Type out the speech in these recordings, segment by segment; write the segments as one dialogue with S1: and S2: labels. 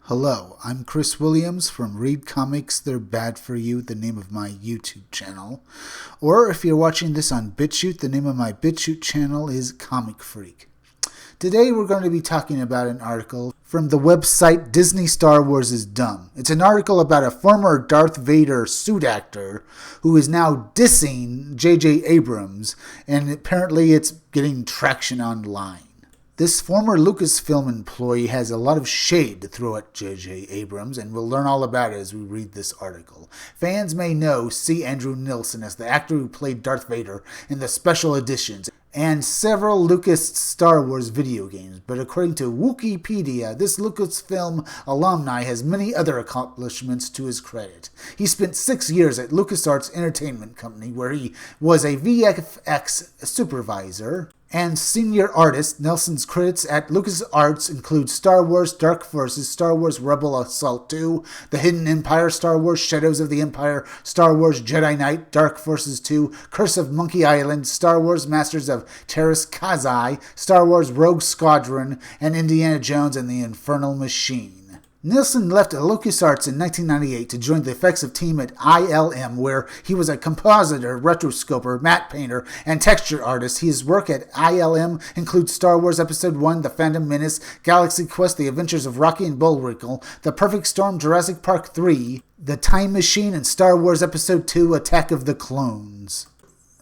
S1: Hello, I'm Chris Williams from Read Comics They're Bad For You, the name of my YouTube channel. Or if you're watching this on BitChute, the name of my BitChute channel is Comic Freak. Today we're going to be talking about an article from the website Disney Star Wars is Dumb. It's an article about a former Darth Vader suit actor who is now dissing J J Abrams, and apparently it's getting traction online. This former Lucasfilm employee has a lot of shade to throw at J J Abrams, and we'll learn all about it as we read this article. Fans may know C. Andrew Nilsson as the actor who played Darth Vader in the special editions and several Lucas Star Wars video games, but according to Wikipedia, this Lucasfilm alumni has many other accomplishments to his credit. He spent 6 years at LucasArts Entertainment Company, where he was a VFX supervisor and senior artist. Nelson's credits at LucasArts include Star Wars Dark Forces, Star Wars Rebel Assault 2, The Hidden Empire, Star Wars Shadows of the Empire, Star Wars Jedi Knight, Dark Forces 2, Curse of Monkey Island, Star Wars Masters of Terras Kazai, Star Wars Rogue Squadron, and Indiana Jones and the Infernal Machine. Nilsson left LucasArts in 1998 to join the effects team at ILM, where he was a compositor, rotoscoper, matte painter, and texture artist. His work at ILM includes Star Wars Episode 1, The Phantom Menace, Galaxy Quest, The Adventures of Rocky and Bullwinkle, The Perfect Storm, Jurassic Park 3, The Time Machine, and Star Wars Episode 2, Attack of the Clones.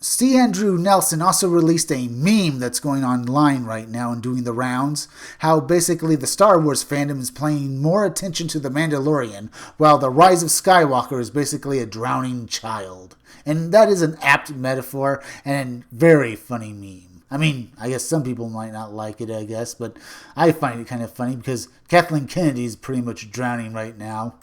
S1: C. Andrew Nilsson also released a meme that's going online right now and doing the rounds, how basically the Star Wars fandom is paying more attention to The Mandalorian, while The Rise of Skywalker is basically a drowning child. And that is an apt metaphor and a very funny meme. I mean, I guess some people might not like it, but I find it kind of funny because Kathleen Kennedy is pretty much drowning right now.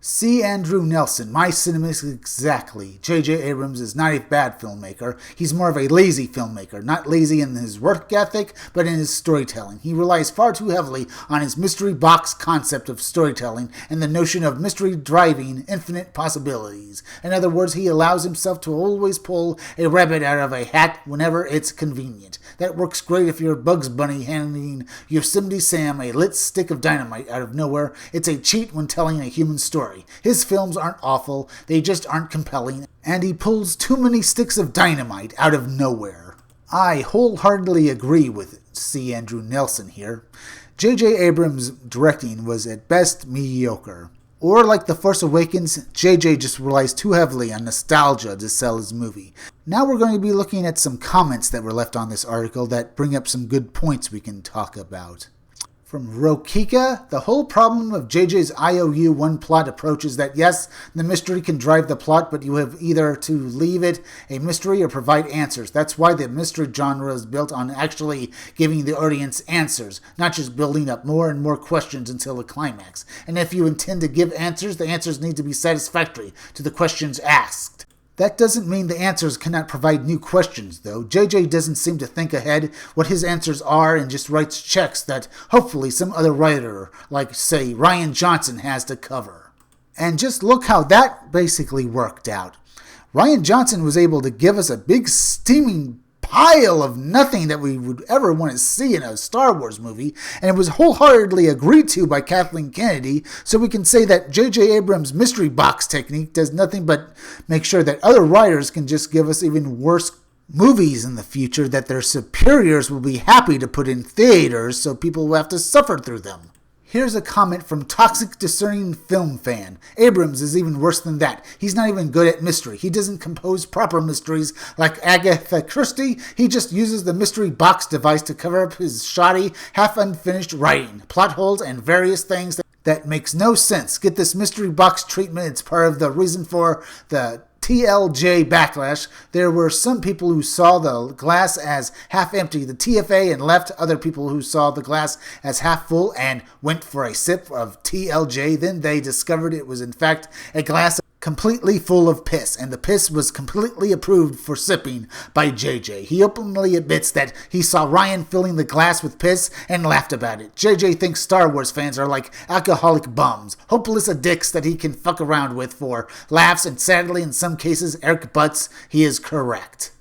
S1: C. Andrew Nilsson, my sentiments exactly. J J Abrams is not a bad filmmaker. He's more of a lazy filmmaker. Not lazy in his work ethic, but in his storytelling. He relies far too heavily on his mystery box concept of storytelling and the notion of mystery driving infinite possibilities. In other words, he allows himself to always pull a rabbit out of a hat whenever it's convenient. That works great if you're Bugs Bunny handing Yosemite Sam a lit stick of dynamite out of nowhere. It's a cheat when telling a human story. His films aren't awful, they just aren't compelling, and he pulls too many sticks of dynamite out of nowhere. I wholeheartedly agree with C. Andrew Nilsson here. J J Abrams' directing was at best mediocre. Or like The Force Awakens, JJ just relies too heavily on nostalgia to sell his movie. Now we're going to be looking at some comments that were left on this article that bring up some good points we can talk about. From Rokika, the whole problem of JJ's IOU one plot approach is that yes, the mystery can drive the plot, but you have either to leave it a mystery or provide answers. That's why the mystery genre is built on actually giving the audience answers, not just building up more and more questions until the climax. And if you intend to give answers, the answers need to be satisfactory to the questions asked. That doesn't mean the answers cannot provide new questions, though. JJ doesn't seem to think ahead what his answers are and just writes checks that hopefully some other writer, like, say, Rian Johnson, has to cover. And just look how that basically worked out. Rian Johnson was able to give us a big steaming pile of nothing that we would ever want to see in a Star Wars movie, and it was wholeheartedly agreed to by Kathleen Kennedy, so we can say that J J Abrams' mystery box technique does nothing but make sure that other writers can just give us even worse movies in the future that their superiors will be happy to put in theaters so people will have to suffer through them. Here's a comment from Toxic Discerning Film Fan. Abrams is even worse than that. He's not even good at mystery. He doesn't compose proper mysteries like Agatha Christie. He just uses the mystery box device to cover up his shoddy, half-unfinished writing, plot holes, and various things that makes no sense. Get this mystery box treatment. It's part of the reason for the TLJ backlash. There were some people who saw the glass as half empty, the TFA, and left. Other people who saw the glass as half full and went for a sip of TLJ. Then they discovered it was in fact a glass completely full of piss, and the piss was completely approved for sipping by JJ. He openly admits that he saw Ryan filling the glass with piss and laughed about it. JJ thinks Star Wars fans are like alcoholic bums, hopeless addicts that he can fuck around with for laughs, and sadly in some cases Eric Butts, he is correct.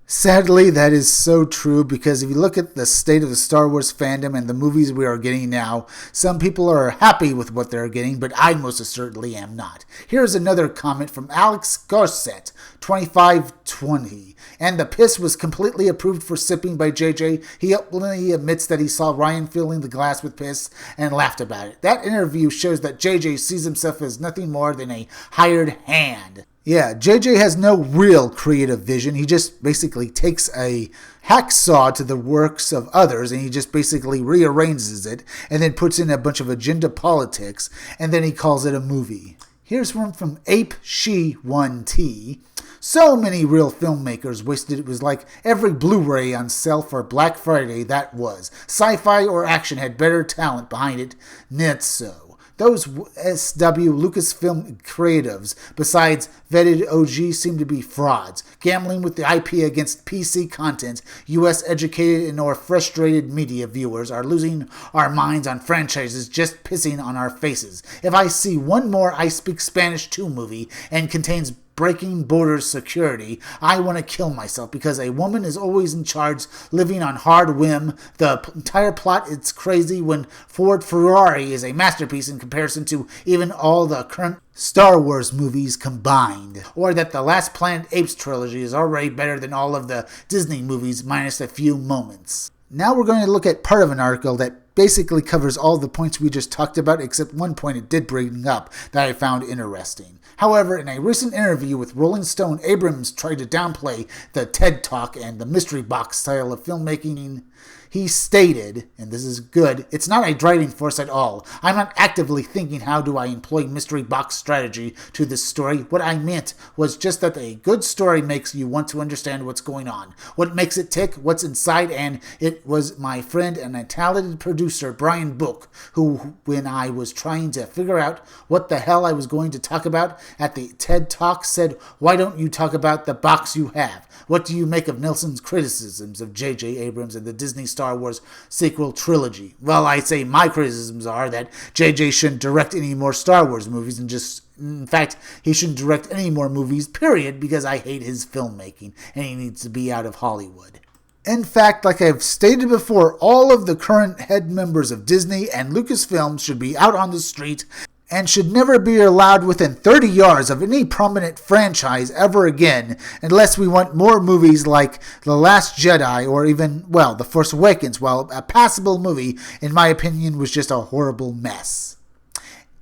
S1: Sadly, that is so true, because if you look at the state of the Star Wars fandom and the movies we are getting now, some people are happy with what they're getting, but I most certainly am not. Here's another comment from Alex Garcet, 2520. And the piss was completely approved for sipping by JJ. He openly admits that he saw Ryan filling the glass with piss and laughed about it. That interview shows that JJ sees himself as nothing more than a hired hand. Yeah, JJ has no real creative vision. He just basically takes a hacksaw to the works of others and he just basically rearranges it and then puts in a bunch of agenda politics and then he calls it a movie. Here's one from Ape She 1T. So many real filmmakers wasted. It was like every Blu-ray on sale for Black Friday that was. Sci-fi or action had better talent behind it. Not so. Those SW Lucasfilm creatives, besides vetted OG, seem to be frauds, gambling with the IP against PC content. US educated and or frustrated media viewers are losing our minds on franchises just pissing on our faces. If I see one more I Speak Spanish 2 movie and contains breaking border security, I want to kill myself, because a woman is always in charge, living on hard whim. The entire plot is crazy when Ford Ferrari is a masterpiece in comparison to even all the current Star Wars movies combined. Or that the Last Planet Apes trilogy is already better than all of the Disney movies minus a few moments. Now we're going to look at part of an article that basically covers all the points we just talked about, except one point it did bring up that I found interesting. However, in a recent interview with Rolling Stone, Abrams tried to downplay the TED Talk and the mystery box style of filmmaking. He stated, and this is good, "It's not a driving force at all. I'm not actively thinking how do I employ mystery box strategy to this story. What I meant was just that a good story makes you want to understand what's going on, what makes it tick, what's inside, and it was my friend and a talented producer, Brian Book, who, when I was trying to figure out what the hell I was going to talk about at the TED Talk, said, why don't you talk about the box you have? What do you make of Nelson's criticisms of J J Abrams and the Disney Star Wars sequel trilogy? Well, I say my criticisms are that JJ shouldn't direct any more Star Wars movies, and in fact, he shouldn't direct any more movies, period, because I hate his filmmaking, and he needs to be out of Hollywood. In fact, like I've stated before, all of the current head members of Disney and Lucasfilm should be out on the street and should never be allowed within 30 yards of any prominent franchise ever again, unless we want more movies like The Last Jedi or even, well, The Force Awakens, while a passable movie, in my opinion, was just a horrible mess.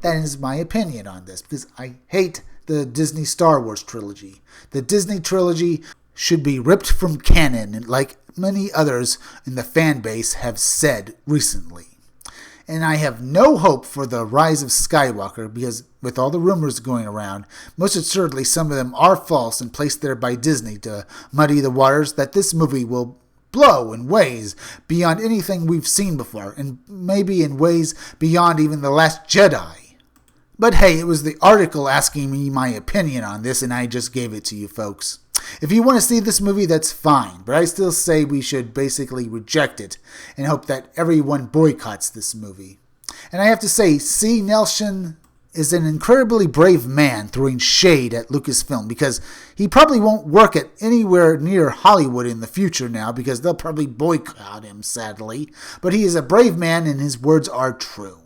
S1: That is my opinion on this, because I hate the Disney Star Wars trilogy. The Disney trilogy should be ripped from canon, like many others in the fan base have said recently. And I have no hope for The Rise of Skywalker, because with all the rumors going around, most assuredly some of them are false and placed there by Disney to muddy the waters, that this movie will blow in ways beyond anything we've seen before, and maybe in ways beyond even The Last Jedi. But hey, it was the article asking me my opinion on this, and I just gave it to you folks. If you want to see this movie, that's fine, but I still say we should basically reject it and hope that everyone boycotts this movie. And I have to say, C. Nelson is an incredibly brave man throwing shade at Lucasfilm, because he probably won't work at anywhere near Hollywood in the future now, because they'll probably boycott him, sadly. But he is a brave man and his words are true.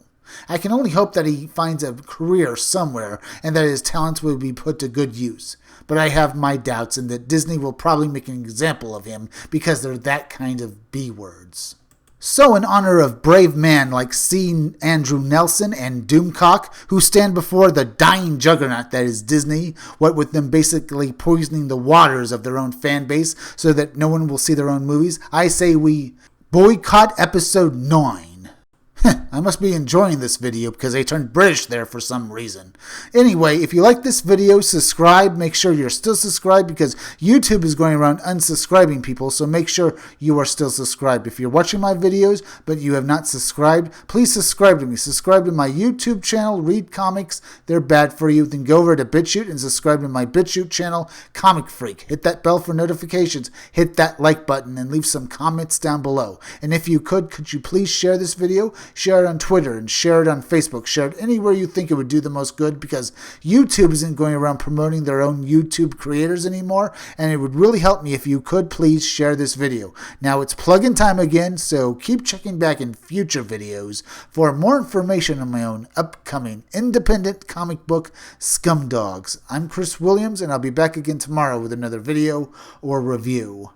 S1: I can only hope that he finds a career somewhere and that his talents will be put to good use. But I have my doubts, and that Disney will probably make an example of him because they're that kind of B-words. So in honor of brave men like C. Andrew Nelson and Doomcock, who stand before the dying juggernaut that is Disney, what with them basically poisoning the waters of their own fan base so that no one will see their own movies, I say we boycott episode 9. I must be enjoying this video because I turned British there for some reason. Anyway, if you like this video, subscribe. Make sure you're still subscribed, because YouTube is going around unsubscribing people, so make sure you are still subscribed. If you're watching my videos but you have not subscribed, please subscribe to me. Subscribe to my YouTube channel, Read Comics. They're bad for you. Then go over to BitChute and subscribe to my BitChute channel, Comic Freak. Hit that bell for notifications. Hit that like button and leave some comments down below. And if you could you please share this video? Share share it on Twitter and share it on Facebook. Share it anywhere you think it would do the most good, because YouTube isn't going around promoting their own YouTube creators anymore, and it would really help me if you could please share this video. Now it's plug-in time again, so keep checking back in future videos for more information on my own upcoming independent comic book Scumdogs. I'm Chris Williams, and I'll be back again tomorrow with another video or review.